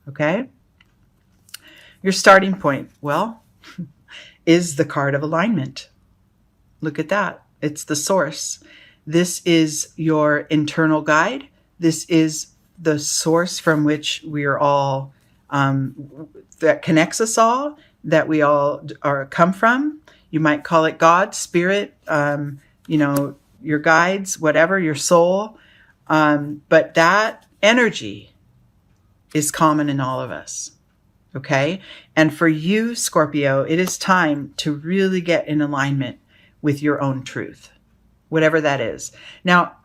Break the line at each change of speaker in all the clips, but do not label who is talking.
Okay? Your starting point, well, is the card of alignment. Look at that. It's the source. This is your internal guide. This is the source from which we are all, that connects us all, that we all come from. You might call it God, spirit, your guides, whatever, your soul. But that energy is common in all of us. Okay? And for you, Scorpio, it is time to really get in alignment with your own truth, whatever that is. Now,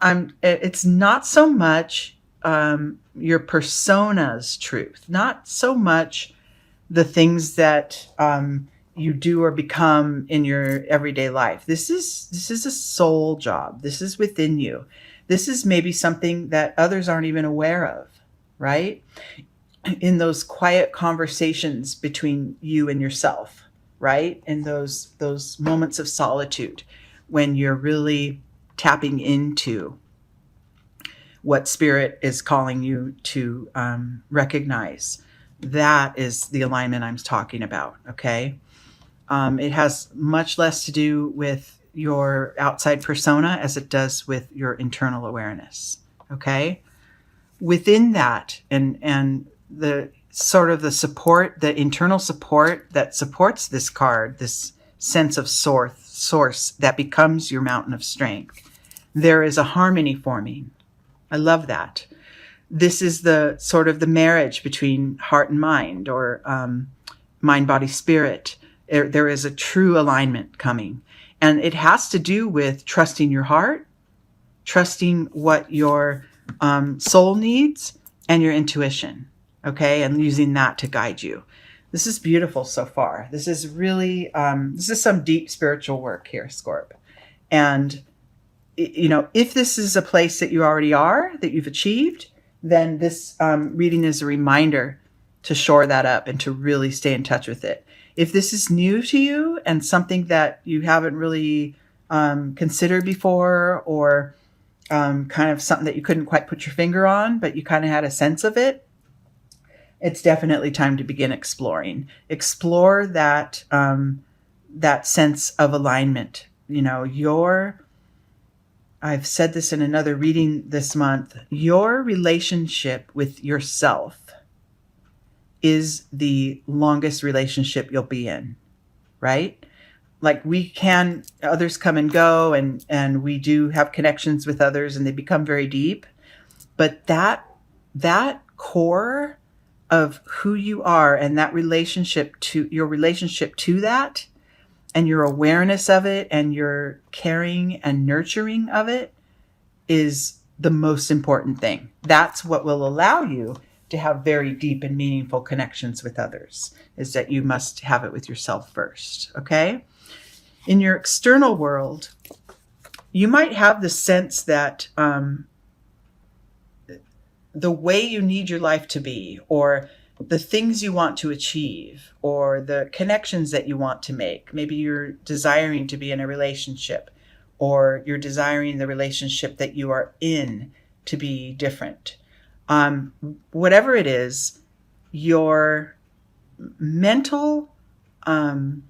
it's not so much your persona's truth, not so much the things that you do or become in your everyday life. This is a soul job. This is within you. This is maybe something that others aren't even aware of, right? In those quiet conversations between you and yourself, right? In those moments of solitude when you're really tapping into what spirit is calling you to recognize. That is the alignment I'm talking about, okay? It has much less to do with your outside persona as it does with your internal awareness, okay? Within that, and the sort of the support, the internal support that supports this card, this sense of source that becomes your mountain of strength, there is a harmony forming. I love that. This is the sort of the marriage between heart and mind, or mind, body, spirit. There is a true alignment coming. And it has to do with trusting your heart, trusting what your soul needs, and your intuition. Okay? And using that to guide you. This is beautiful so far. This is really, this is some deep spiritual work here, Scorp. And, if this is a place that you already are, that you've achieved, then this reading is a reminder to shore that up and to really stay in touch with it. If this is new to you and something that you haven't really considered before, or kind of something that you couldn't quite put your finger on, but you kind of had a sense of it, it's definitely time to begin exploring. Explore that that sense of alignment. I've said this in another reading this month, your relationship with yourself is the longest relationship you'll be in, right? Like others come and go, and we do have connections with others and they become very deep. But that core of who you are and that relationship to that, and your awareness of it and your caring and nurturing of it is the most important thing. That's what will allow you to have very deep and meaningful connections with others, is that you must have it with yourself first, okay? In your external world, you might have the sense that the way you need your life to be, or the things you want to achieve, or the connections that you want to make. Maybe you're desiring to be in a relationship, or you're desiring the relationship that you are in to be different. Whatever it is, your mental, the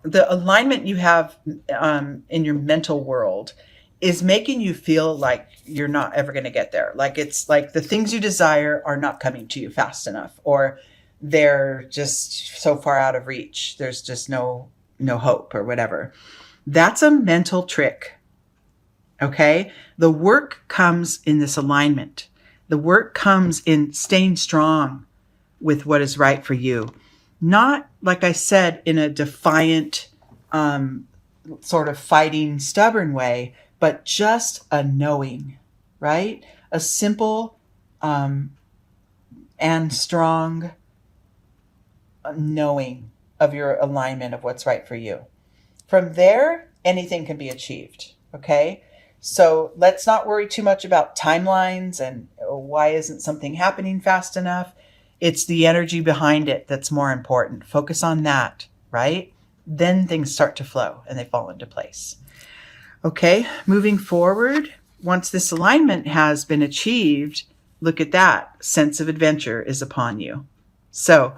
alignment you have in your mental world is making you feel like you're not ever going to get there. Like it's like the things you desire are not coming to you fast enough, or they're just so far out of reach. There's just no hope or whatever. That's a mental trick. Okay? The work comes in this alignment. The work comes in staying strong with what is right for you. Not, like I said, in a defiant, sort of fighting, stubborn way, but just a knowing, right? A simple and strong knowing of your alignment of what's right for you. From there, anything can be achieved, okay? So let's not worry too much about timelines and why isn't something happening fast enough. It's the energy behind it that's more important. Focus on that, right? Then things start to flow and they fall into place. Okay, moving forward, once this alignment has been achieved, look at that. Sense of adventure is upon you. So,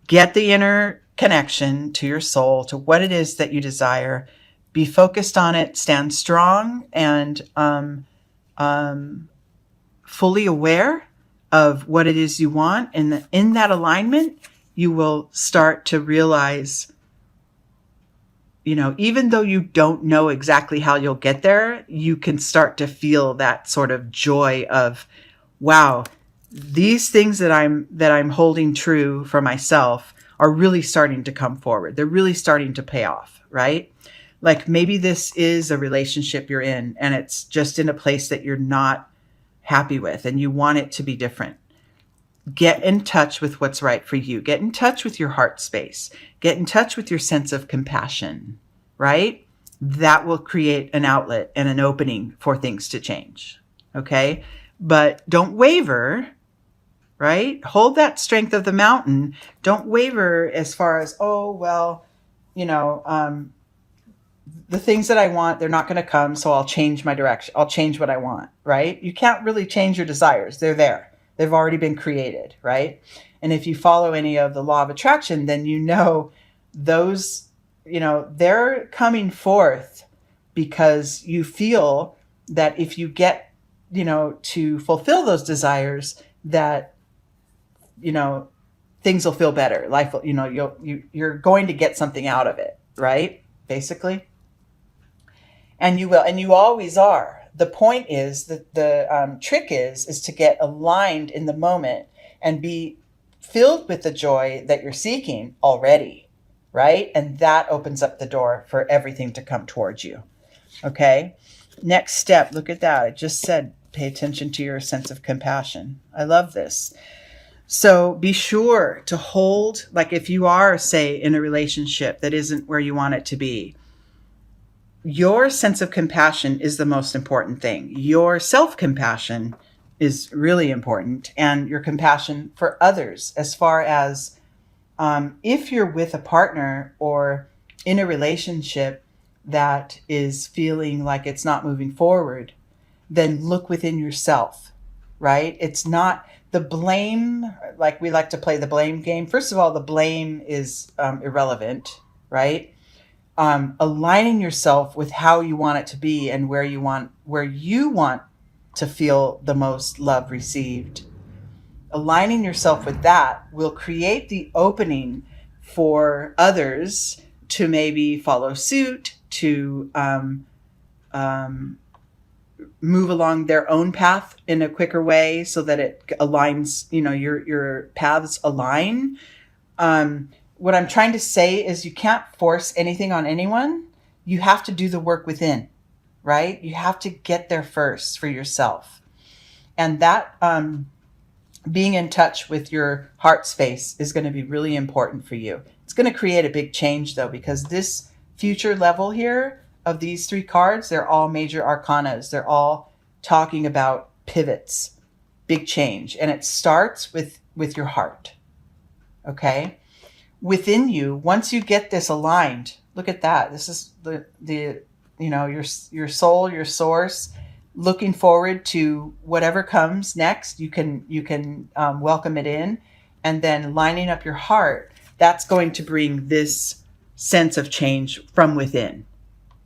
get the inner connection to your soul, to what it is that you desire. Be focused on it, stand strong, and fully aware of what it is you want. And in that alignment, you will start to realize, even though you don't know exactly how you'll get there, you can start to feel that sort of joy of, wow, these things that I'm holding true for myself are really starting to come forward. They're really starting to pay off, right? Like maybe this is a relationship you're in and it's just in a place that you're not happy with and you want it to be different. Get in touch with what's right for you. Get in touch with your heart space. Get in touch with your sense of compassion, right? That will create an outlet and an opening for things to change, okay? But don't waver, right? Hold that strength of the mountain. Don't waver as far as, the things that I want, they're not going to come, so I'll change my direction. I'll change what I want, right? You can't really change your desires. They're there. They've already been created, right? And if you follow any of the law of attraction, then those, they're coming forth because you feel that if you get, to fulfill those desires, that, things will feel better. Life will, you're going to get something out of it, right? Basically. And you will, and you always are. The point is that the trick is to get aligned in the moment and be filled with the joy that you're seeking already, right? And that opens up the door for everything to come towards you. Okay. Next step. Look at that. I just said, pay attention to your sense of compassion. I love this. So be sure to hold, like if you are, say, in a relationship that isn't where you want it to be, your sense of compassion is the most important thing. Your self-compassion is really important, and your compassion for others, as far as if you're with a partner or in a relationship that is feeling like it's not moving forward, then look within yourself, right? It's not the blame, like we like to play the blame game. First of all, the blame is irrelevant, right? Aligning yourself with how you want it to be and where you want to feel the most love received. Aligning yourself with that will create the opening for others to maybe follow suit, to move along their own path in a quicker way so that it aligns, your paths align. What I'm trying to say is you can't force anything on anyone. You have to do the work within, right? You have to get there first for yourself. And that being in touch with your heart space is going to be really important for you. It's going to create a big change, though, because this future level here of these three cards, they're all major arcanas. They're all talking about pivots, big change. And it starts with your heart, okay? Within you, once you get this aligned, look at that. This is your soul, your source, looking forward to whatever comes next. You can welcome it in, and then lining up your heart. That's going to bring this sense of change from within.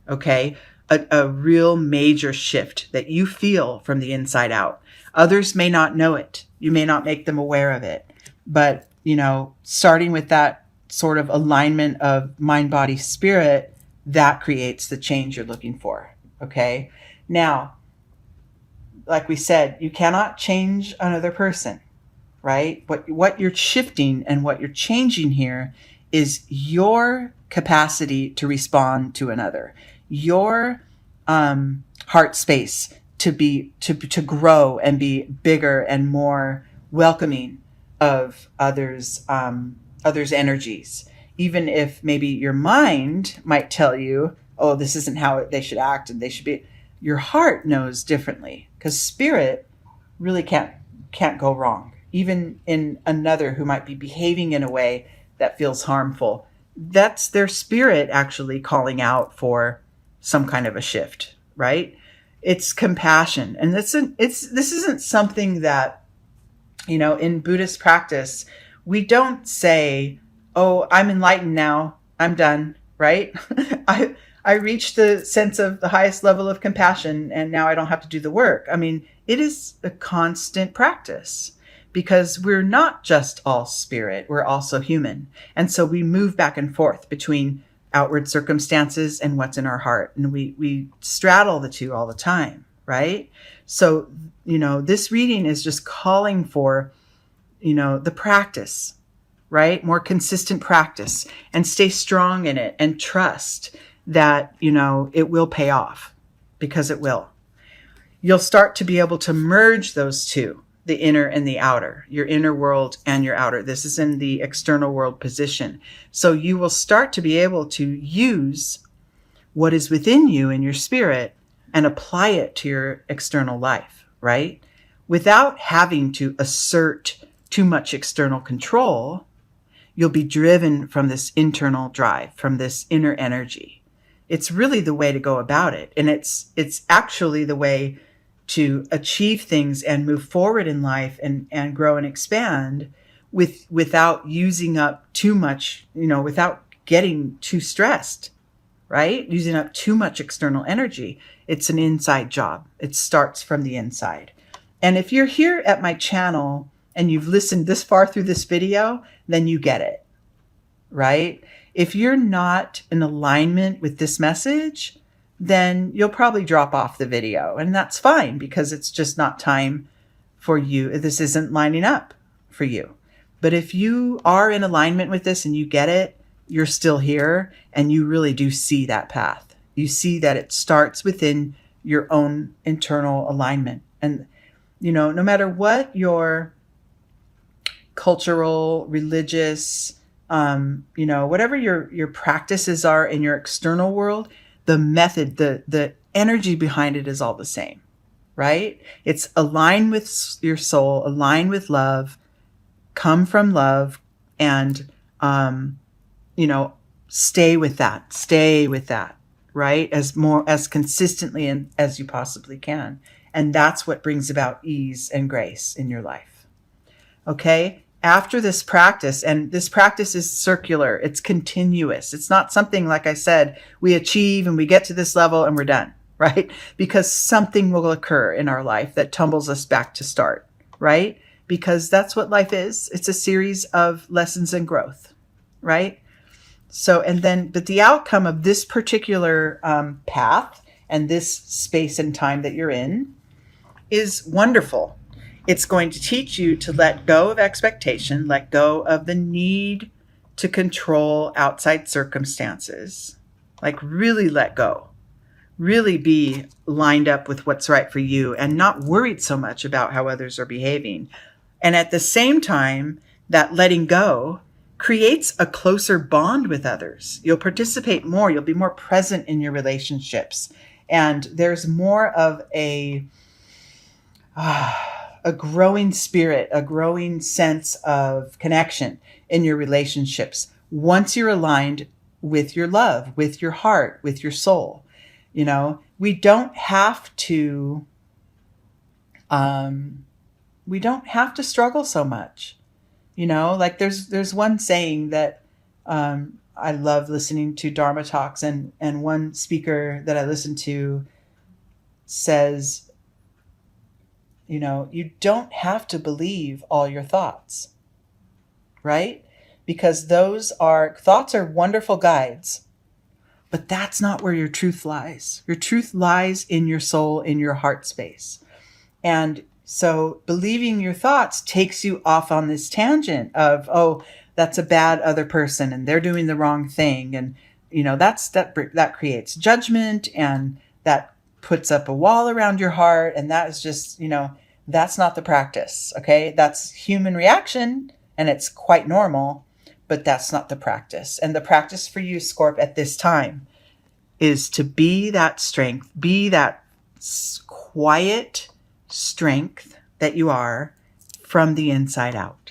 Okay, a real major shift that you feel from the inside out. Others may not know it. You may not make them aware of it, but starting with that sort of alignment of mind, body, spirit, that creates the change you're looking for. Okay. Now, like we said, you cannot change another person, right? What you're shifting and what you're changing here is your capacity to respond to another, your heart space to grow and be bigger and more welcoming of others' energies. Even if maybe your mind might tell you, oh, this isn't how they should act and they should be, your heart knows differently, because spirit really can't go wrong. Even in another who might be behaving in a way that feels harmful, that's their spirit actually calling out for some kind of a shift, right? It's compassion. And this isn't something that, in Buddhist practice, we don't say, oh, I'm enlightened now, I'm done, right? I reached the sense of the highest level of compassion and now I don't have to do the work. I mean, it is a constant practice because we're not just all spirit, we're also human. And so we move back and forth between outward circumstances and what's in our heart. And we straddle the two all the time, right? So, this reading is just calling for, the practice, right? More consistent practice, and stay strong in it and trust that, it will pay off, because it will. You'll start to be able to merge those two, the inner and the outer, your inner world and your outer. This is in the external world position. So you will start to be able to use what is within you in your spirit and apply it to your external life, right? Without having to assert too much external control, you'll be driven from this internal drive, from this inner energy. It's really the way to go about it. And it's actually the way to achieve things and move forward in life and grow and expand without using up too much, without getting too stressed, right? Using up too much external energy. It's an inside job. It starts from the inside. And if you're here at my channel and you've listened this far through this video, then you get it, right? If you're not in alignment with this message, then you'll probably drop off the video. And that's fine, because it's just not time for you. This isn't lining up for you. But if you are in alignment with this and you get it, you're still here and you really do see that path. You see that it starts within your own internal alignment. And, no matter what your cultural, religious, whatever your practices are in your external world, the method, the energy behind it is all the same, right? It's align with your soul, align with love, come from love, and, stay with that, right? As consistently and as you possibly can. And that's what brings about ease and grace in your life. Okay? After this practice, and this practice is circular, it's continuous. It's not something, like I said, we achieve and we get to this level and we're done, right? Because something will occur in our life that tumbles us back to start, right? Because that's what life is. It's a series of lessons and growth, right? So, but the outcome of this particular path and this space and time that you're in is wonderful. It's going to teach you to let go of expectation, let go of the need to control outside circumstances, like really let go, really be lined up with what's right for you and not worried so much about how others are behaving. And at the same time, that letting go creates a closer bond with others. You'll participate more. You'll be more present in your relationships. And there's more of a growing spirit, a growing sense of connection in your relationships once you're aligned with your love, with your heart, with your soul. We don't have to struggle so much. Like there's one saying that I love listening to Dharma talks, and one speaker that I listen to says, you don't have to believe all your thoughts, right? Because thoughts are wonderful guides, but that's not where your truth lies. Your truth lies in your soul, in your heart space. And so believing your thoughts takes you off on this tangent of, oh, that's a bad other person and they're doing the wrong thing. And, that creates judgment, and that puts up a wall around your heart. And that is just, that's not the practice. Okay. That's human reaction and it's quite normal, but that's not the practice. And the practice for you, Scorp, at this time is to be that strength, be that quiet strength that you are from the inside out.